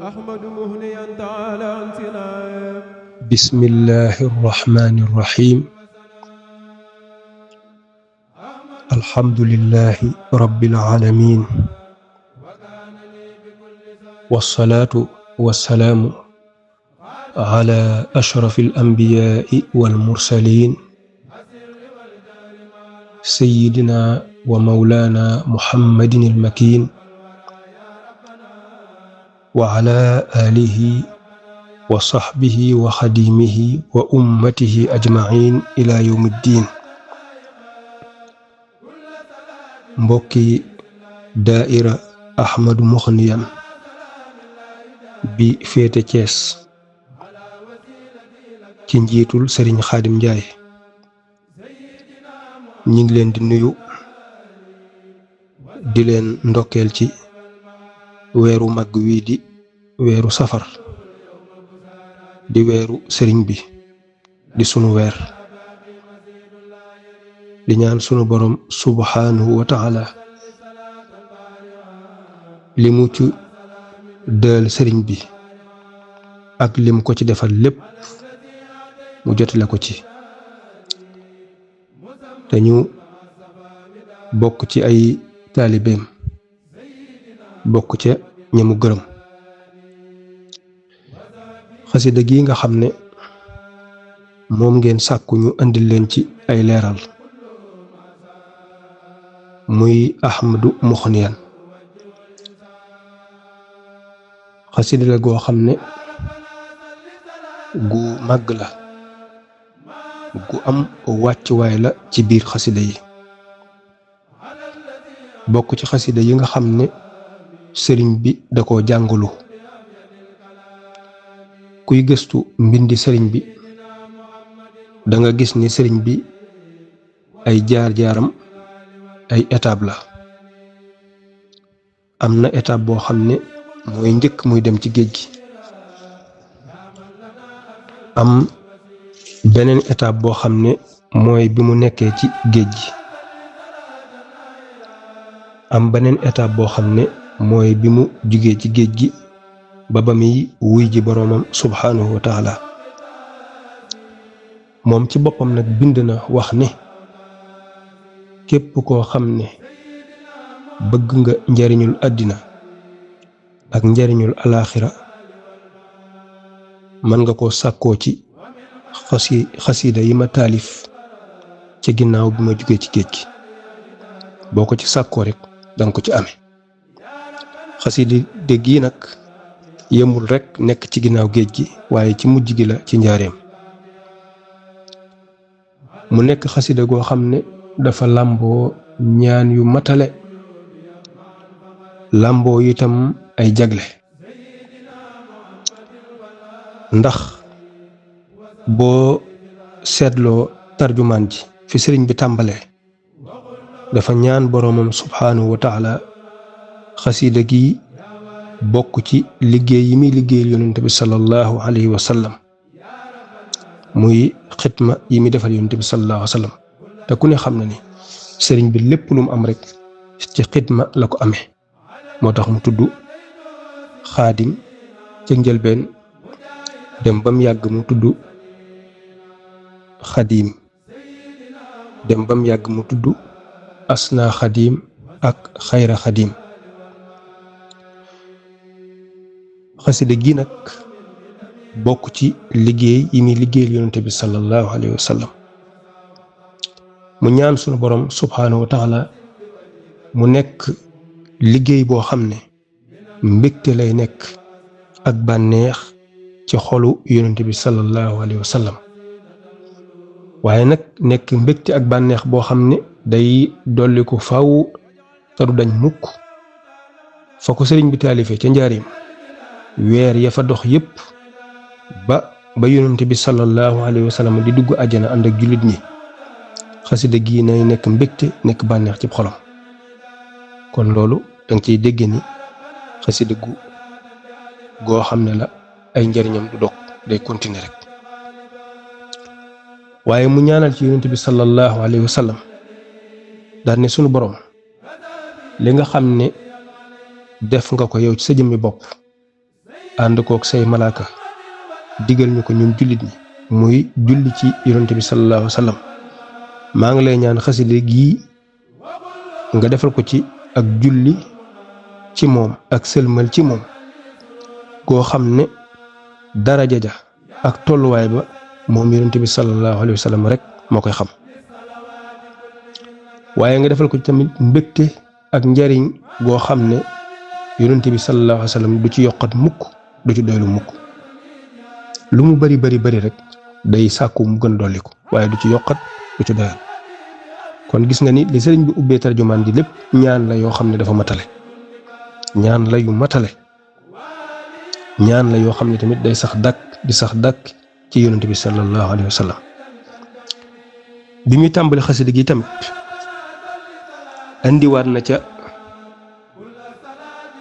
أحمد مهنيا تعالى عن سنايا بسم الله الرحمن الرحيم الحمد لله رب العالمين والصلاة والسلام على أشرف الأنبياء والمرسلين سيدنا ومولانا محمد المكين وعلى آله وصحبه وخديمه وأمته أجمعين إلى يوم الدين. mbokki daaira Ahmadu Muxniyan bi féete Thiès ci njiitul Serigne Khadim Ndiaye ñi ngi leen di nuyu di leen ndokkeel ci weeru mag wii di weeru safar di weeru sëriñ bi di sunu weer di ñaan sunu borom subhanahu wa ta'ala li mu ci dël sëriñ bi ak lim ko ci defal lépp mu jotale ko ci te ñu bokk ci ay taalibeem bokk ca ñamu gërëm xasida gi nga xam ne moom ngeen sàkku ñu andil leen ci ay leeral muy Ahmadu Muxniyan xasida la goo xam ne gu màgg la gu am wàccuwaay la ci biir xasida yi bokk ci xasida yi nga xam ne sëriñ bi da koo jàngalu kuy gëstu mbindi sëriñ bi da nga gis ni sëriñ bi ay jaar-jaaram ay étape la am na étape boo xam ne mooy njëkk muy dem ci géej gi am beneen étape boo xam ne mooy bi mu nekkee ci géej gi am beneen étape boo xam ne mooy bi mu jugee ci géej gi ba ba muy wuy ji boroomam subhanahu wa taala moom ci boppam nag bind na wax ne képp koo xam ne bëgg nga njariñul àddina ak njariñul alaaxira mën nga ko sàkkoo ci xasida yi ma taalif ci ginnaaw bi ma jugee ci géej gi boo ko ci sàkkoo rek danga ko ci amee xasida dégg yi nag yemul rekk nekk ci ginnaaw géej gi waaye ci mujj gi la ci njaareem mu nekk xasida goo xam ne dafa làmboo ñaan yu matale làmboo itam ay jagle ndax boo seetloo tarjumaan ji fi sëriñ bi tàmbalee dafa ñaan boroomam subhanahu wa taala xasida gi bokk ci liggéey yi muy liggéeyal yonent bi sallallahu alayhi wa sallam muy xitma yi muy defal yonent bi sallallahu alayhi wa sallam te ku ne xam na ni sëriñ bi lépp lu mu am rek ci xitma la ko amee moo tax mu tudd xaadim ci njëlbeen dem ba mu yàgg mu tudd xadim dem ba mu yàgg mu tudd asna xadim ak xayra xadim xasida gi nag bokk ci liggéey yi muy liggéeyal yonent bi sallallahu alayhi wa sallam mu ñaan sunu borom subhanahu wa taala mu nekk liggéey boo xam ne mbégte lay nekk ak bànneex ci xolu yonent bi sallallahu alayhi wa sallam waaye nag nekk mbégte ak bànneex boo xam ne day dolli ko faw te du dañ mukk fa ko sëriñ bi taalifee ca njaareem weer ya fa dox yépp ba yonent bi sallallahu alayhi wa sallam di dugg àjjana ànd ak jullit ñi xasida gi nay nekk mbégte nekk bànneex ci xolam kon loolu danga ciy dégg ni xasida goo xam ne la ay njariñam du dog day continuer rek waaye mu ñaanal ci yonent bi sallallahu alayhi wa sallam daal ne sunu borom li nga xam ne def nga ko yow ci sa jëmmi bopp ànd kook say malaaka digal ñu ko ñun jullit ñi muy julli ci yonent bi sallallahu alayhi wa sallam maa ngi lay ñaan xasida gii nga defal ko ci ak julli ci moom ak sëlmal ci moom goo xam ne daraja ja ak tolluwaay ba moom yonent bi sallallahu alayhi wa sallam rek moo koy xam waaye nga defal ko tamit mbégte ak njariñ goo xam ne yonent bi sallallahu alayhi wa sallam du ci yokkat mukk du ci doylu mukk lu mu bari rek day sàkku mu gën dolli ko waaye du ci yokkat du ci doyal kon gis nga ni li sëriñ bi ubbee tarjumaan ji lépp ñaan la yoo xam ne dafa matale ñaan la yu matale ñaan la yoo xam ne tamit day sax dàkk ci yonent bi sallallahu alayhi wa sallam bi muy tàmbali xasida gi tamit andiwaat na ca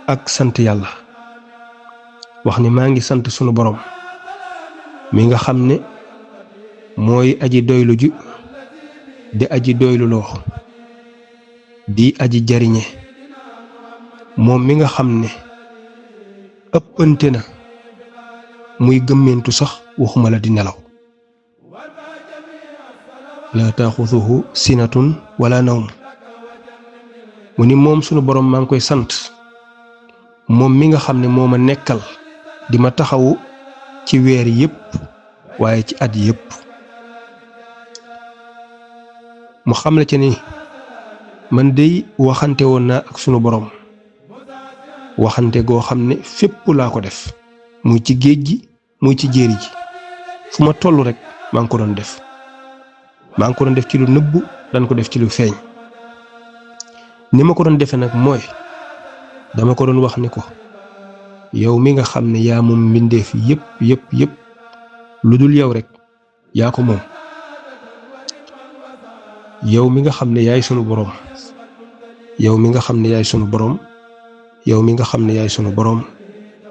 ak sant yàlla wax ni maa ngi sant sunu borom mi nga xam ne mooy aji doylu ji di aji doylu loo di aji jariñe moom mi nga xam ne ëppante na muy gëmmentu sax waxuma la di nelaw la taaxuduhu sinatun wala nawm mu ni moom sunu borom maa ngi koy sant moom mi nga xam ne moo ma nekkal di ma taxawu ci weer yépp waaye ci at yépp mu xam la ci ni man dey waxante woon naa ak sunu borom waxante goo xam ne fépp laa ko def muy ci géej gi muy ci jéeri ji fu ma toll rek maa ngi ko doon def ci lu nëbbu daan ko def ci lu feeñ ni ma ko doon defe nag mooy dama ko doon wax ni ko yow mi nga xam ne yaa moom mbindeef yépp lu dul yow rek yaa ko moom yow mi nga xam ne yaay sunu boroom yow mi nga xam ne yaay sunu boroom yow mi nga xam ne yaay sunu boroom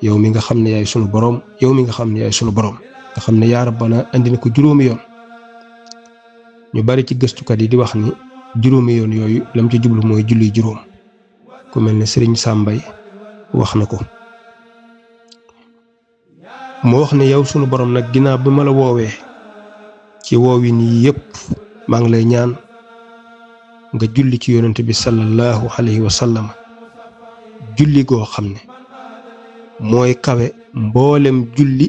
yow mi nga xam ne yaay sunu boroom yow mi nga xam ne yaay sunu boroom nga xam ne yaa rabbana andi na ko juróomi yoon ñu bari ci gëstukat yi di wax ni juróomi yoon yooyu lam ci jublu mooy julli juróom ku mel ne Sëriñ Sàmbay wax na ko moo wax ne yow sunu boroom nag ginnaaw bi ma la woowee ci woowin yi yépp maa ngi lay ñaan nga julli ci yonent bi sallallahu alayhi wa sallam julli goo xam ne mooy kawe mboolem julli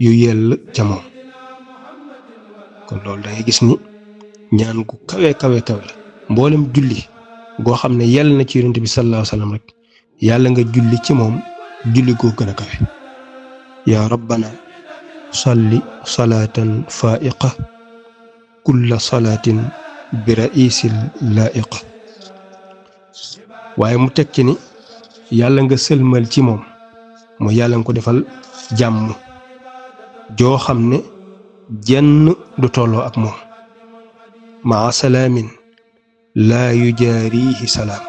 yu yell ca moom kon loolu da ngay gis ni ñaan gu kawe la mboolem julli goo xam ne yell na ci yonent bi sallallahu alayhi wa sallam rek yàlla nga julli ci moom julli goo gën a kawe yaa rabbana salli salaatan faa'iqa kulla salaatin bi ra'iisil laa'iqa waaye mu teg ci ni yàlla nga sëlmal ci moom mu yàlla nga ko defal jàmm joo xam ne jenn du tolloo ak moom maa salaamin laa yujaarihi salaam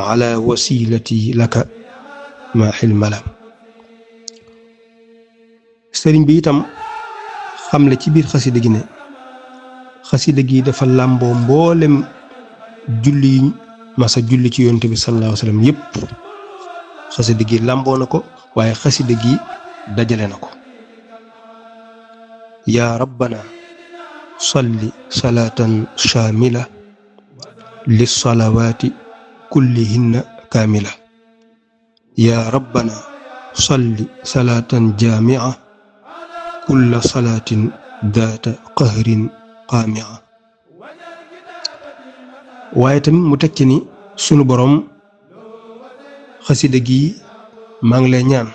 ala wasilati laka maa xil malaam sëriñ bi itam xamle ci biir xasida gi ne xasida gi dafa làmboo mboolem julli yi masa julli ci yonent bi sallallahu alayhi wa sallam yépp xasida gi làmboo na ko waaye xasida gi dajale na ko yaa rabbana salli salaatan shaamila lissalawaati kullihinna kaamila yaa rabbana salli salaatan jaami'a kulla salaatin daata qahrin qaami'a waaye tamit mu teg ci ni sunu boroom xasida gi maa ngi lay ñaan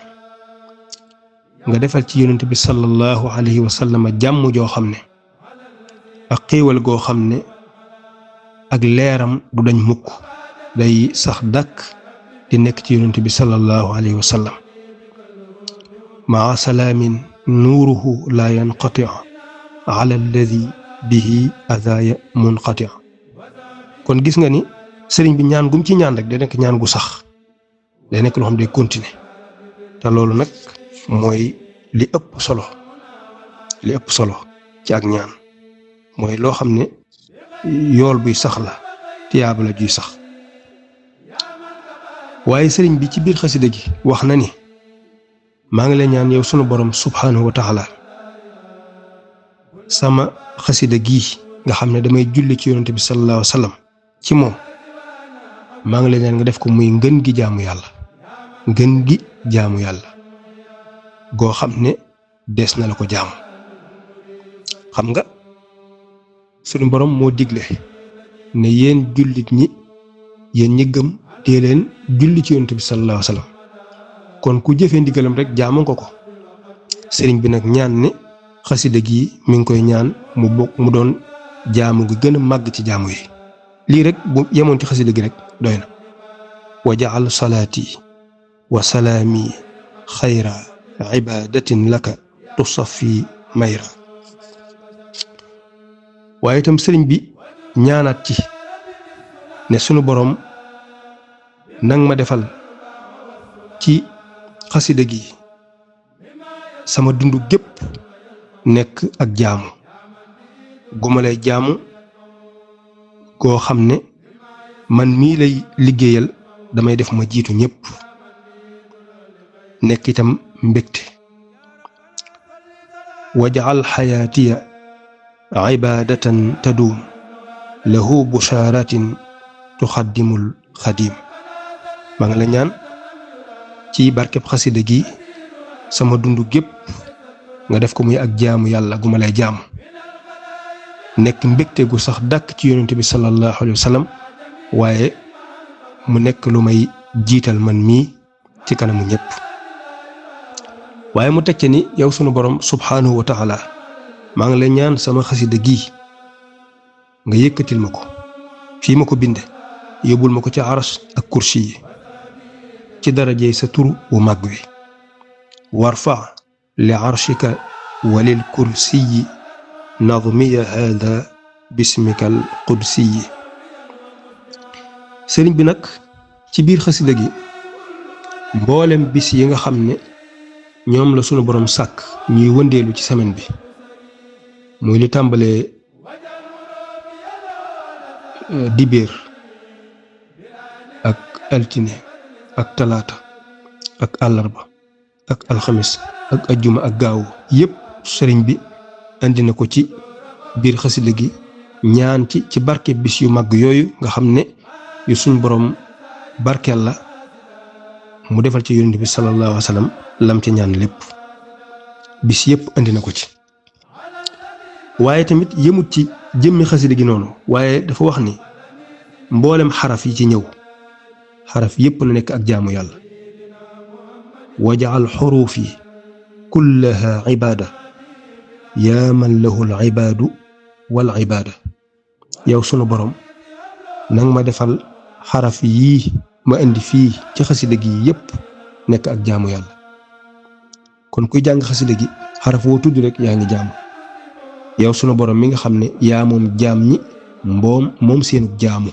nga defal ci yonent bi sallallahu alayhi wa sallam jàmm joo xam ne ak xéewal goo xam ne ak leeram du dañ mukk day sax dàkk di nekk ci yonent bi sallallahu alayhi wa sallam maa salaamin nuuruhu laa yanqati ala alladi bihi adaaya munqati kon gis nga ni sëriñ bi ñaan gum ci ñaan rek day nekk ñaan gu sax day nekk loo xam day continuer te loolu nag mooy li ëpp solo ci ak ñaan mooy loo xam ne yool buy sax la tiyaaba la juy sax waaye sëriñ bi ci biir xasida gi wax na ni maa ngi lay ñaan yow sunu borom subhaanahu wa taala sama xasida gii nga xam ne damay julli ci yonent bi sallallahu alayhi wa sallam ci moom maa ngi lay ñaan nga def ko muy ngën gi jaamu yàlla ngën gi jaamu yàlla goo xam ne des na la ko jaamu. xam nga sunu borom moo digle ne yéen jullit ñi yéen ñi gëm dee leen julli ci yonent bi sallallahu alayhi wa sallam kon ku jëfee ndigalam rek jaamu nga ko. sëriñ bi nag ñaan ne xasida gi mi ngi koy ñaan mu doon jaamu gi gën a màgg ci jaamu yi. lii rek bu yemoon ci xasida gi rek doy na. wa jaal salaati wa salaami xayra ibadatin laka tusafi mayra. waaye itam sëriñ bi ñaanaat ci ne sunu borom nang ma defal ci xasida gi sama dundu gépp nekk ak jaamu gu ma lay jaamu goo xam ne man mii lay liggéeyal damay def ma jiitu ñépp nekk itam mbégte. wajaal xayaatiya ibaadatan taduum lahu bushaaratin tuxaddimul xadiim. maa ngi la ñaan ci barkeb xasida gi sama dundu gépp nga def ko muy ak jaamu yàlla gu ma lay jaamu nekk mbégte gu sax dàkk ci yonent bi sallallahu alayhi wa sallam waaye mu nekk lu may jiital man mii ci kanamu ñépp. waaye mu teg ci ni yow sunu borom subhaanahu wa taala maa ngi lay ñaan sama xasida gii nga yëkkatil ma ko fii ma ko binde yóbbul ma ko ci aras ak kursi yi ci darajey sa turu wu màgg wi. warfa li arshika walil kursiyi nadmiya hada bismikal qudsiyi. sëriñ bi nag ci biir xasida gi mboolem bis yi nga xam ne ñoom la sunu borom sàkk ñuy wëndeelu ci semaine bi muy li tàmbalee dibéer ak altine ak talaata ak àllarba ak alxamis ak ajjuma ak gaawu yépp sëriñ bi indi na ko ci biir xasida gi ñaan ci barke bis yu màgg yooyu nga xam ne yu suñ borom barkeel la mu defal ci yonent bi sallallahu alayhi wa sallam lam ci ñaan lépp bis yépp indi na ko ci. waaye tamit yëmut ci jëmmi xasida gi noonu waaye dafa wax ni mboolem xaraf yi ci ñëw xaraf yépp na nekk ak jaamu yàlla. wajaal xuruufi kullaha ibaada yaa man lahu al ibaadu wal ibaada. yow sunu borom nang ma defal xaraf yii ma indi fii ci xasida gi yépp nekk ak jaamu yàlla. kon kuy jàng xasida gi xaraf woo tudd rek yaa ngi jaamu. yow sunu borom mi nga xam ne yaa moom jaam ñi moom seenu jaamu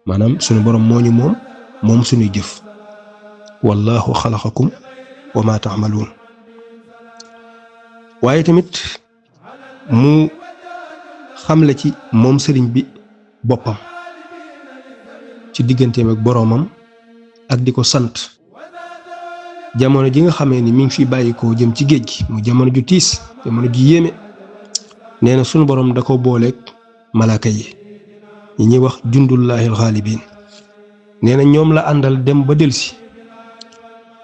maanaam sunu borom moo ñu moom sunuy jëf. wallahu xalaqakum wa ma taamaluun. waaye tamit mu xamle ci moom sëriñ bi boppam ci digganteem ak boroomam ak di ko sant jamono ji nga xamee ni mi ngi fi bàyyi ko jëm ci géej gi mu jamono ju tiis jamono ju yéeme. nee na sunu borom da ko booleeg malaaka yi ñi ñuy wax jundullahi alxaalibiin. nee na ñoom la àndal dem ba delsi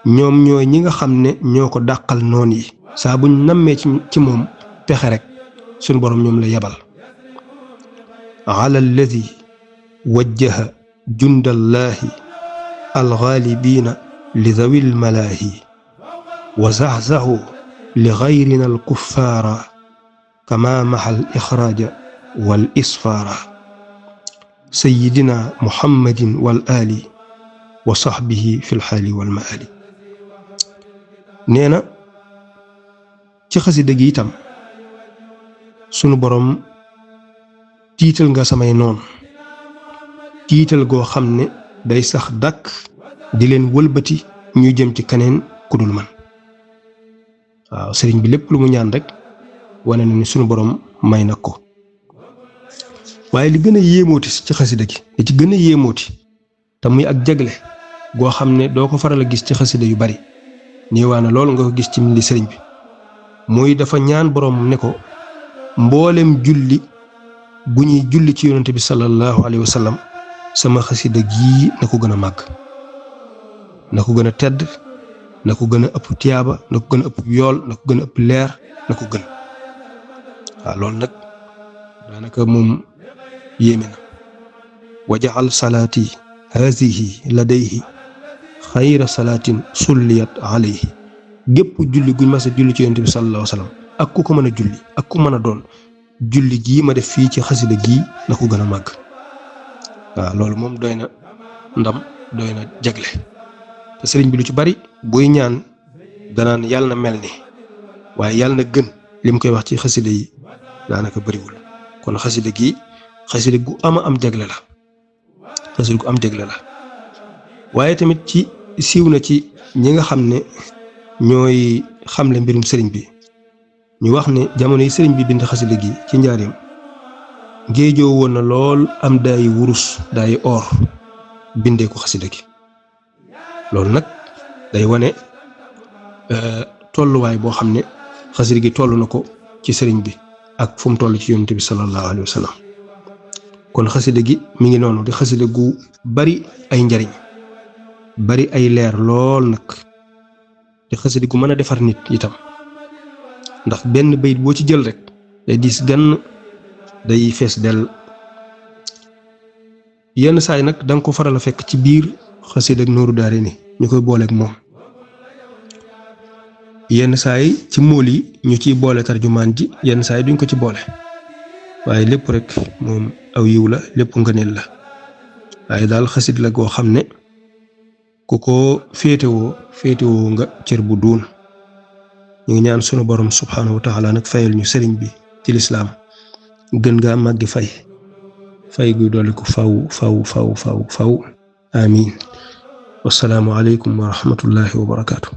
ñoom ñooy ñi nga xam ne ñoo ko dàqal noon yi saa buñ nammee ci moom pexe rek sunu borom ñoom la yebal. ala alladi wajjaha jundallahi alxaalibiina li zawil malaahi wa zaxzaxu li gayrina alkuffaara kama maxal ixraaja wal isfaara sayidina muhammadin wal aali wa saxbihi fi lxaali wal maali. nee na ci xasida gi itam sunu borom tiital nga samay noon tiital goo xam ne day sax dàkk di leen wëlbati ñuy jëm ci keneen ku dul man. waaw sëriñ bi lépp lu mu ñaan rek wane na ni sunu borom may na ko. waaye li gën a yéemooti ci xasida gi li ci gën a yéemooti te muy ak jagle goo xam ne doo ko faral a gis ci xasida yu bari néewaana loolu nga ko gis ci mbindi sëriñ bi muy dafa ñaan boroomam ne ko mboolem julli bu ñuy julli ci yonente bi sallallahu alayhi wa sallam sama xasida gii na ko gën a màgg na ko gën a tedd na ko gën a ëpp tiyaaba na ko gën a ëpp yool na ko gën a ëpp leer na ko gën waaw loolu nag daanaka moom yéeme na wajaxal salaati haasihi ladayhi xayra salaatin sulliyat alayhi gépp julli guñ mas a julli ci yonent bi sallallahu alayhi wa sallam ak ku ko mën a julli ak ku mën a doon julli gii ma def fii ci xasida gii na ko gën a màgg waaw loolu moom doy na ndam doy na jagle te sëriñ bi lu ci bari buy ñaan danaan yàlla na mel ni waaye yàlla na gën li mu koy wax ci xasida yi daanaka bariwul kon xasida gi xasida gu am jagle la xasida gu am jagle la waaye tamit ci siiw na ci ñi nga xam ne ñooy xamle mbirum sëriñ bi ñu wax ne jamono yi sëriñ bi bind xasida gi ci njaareem géejoo woon na lool am daayi wurus daayi or bindee ko xasida gi loolu nag day wane tolluwaay boo xam ne xasida gi toll na ko ci sëriñ bi ak fu mu toll ci yonent bi sallallahu alayhi wa sallam kon xasida gi mi ngi noonu di xasida gu bari ay njariñ bari ay leer lool nag di xasida gu mën a defar nit itam ndax benn bayit boo ci jël rek day diis gann day fees dell yenn saay nag danga ko faral a fekk ci biir xasida ak Nuuru Daarayni ñu koy booleeg moom yenn saay ci móol yi ñu ciy boole tarjumaan ji yenn saay duñ ko ci boole waaye lépp rek moom aw yiw la lépp ngëneel la waaye daal xasida la goo xam ne ku ko féetewoo nga cër bu duun ñu ngi ñaan sunu borom subhaanahu wa taala nag fayal ñu sëriñ bi ci lislaam gën ngaa màggi fay guy dolli ko faw amiin wassalaamu aleykum wa rahmatullahi wa barakaatu